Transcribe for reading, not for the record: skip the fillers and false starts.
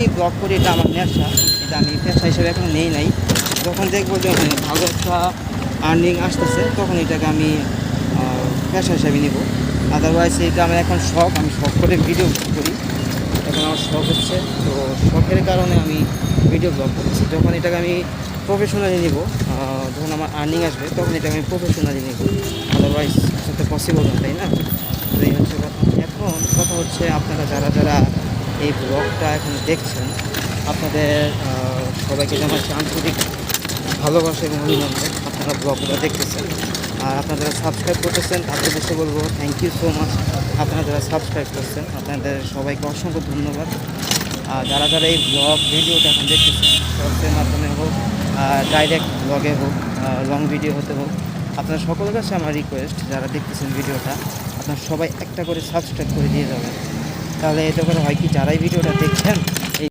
Blog করি, এটা আমার নেশা, এটা আমি পেশা হিসেবে এখন নেই নাই। যখন দেখবো যে ভালো একটা আর্নিং আসতেছে তখন এটাকে আমি পেশা হিসাবে নিব। আদারওয়াইজ এটা আমার এখন শখ, আমি শখ করে ভিডিও করি। এখন আমার শখ হচ্ছে, তো শখের কারণে আমি ভিডিও ব্লগ করছি। যখন এটাকে আমি প্রফেশনালি নিব, যখন আমার আর্নিং আসবে তখন এটাকে আমি প্রফেশনালি নিব। আদারওয়াইজ সেটা পসিবল না, তাই না? তো এই হচ্ছে কথা। এখন কথা হচ্ছে, আপনারা যারা যারা এই ব্লগটা এখন দেখছেন, আপনাদের সবাইকে জানাচ্ছি আন্তরিক ভালোবাসা এবং অভিনন্দন। আপনারা ব্লগগুলো দেখতেছেন আর আপনারা যারা সাবস্ক্রাইব করতেছেন তাদের দেশে বলবো থ্যাংক ইউ সো মাচ। আপনারা যারা সাবস্ক্রাইব করছেন আপনাদের সবাইকে অসংখ্য ধন্যবাদ। আর যারা যারা এই ব্লগ ভিডিওটা এখন দেখতেছেন, শর্টসের মাধ্যমে হোক, ডাইরেক্ট ব্লগে হোক, লং ভিডিও হতে হোক, আপনার সকলের কাছে আমার রিকোয়েস্ট, যারা দেখতেছেন ভিডিওটা আপনারা সবাই একটা করে সাবস্ক্রাইব করে দিয়ে যাবেন। তাহলে এতে করে হয় কি, যারাই ভিডিওটা দেখছেন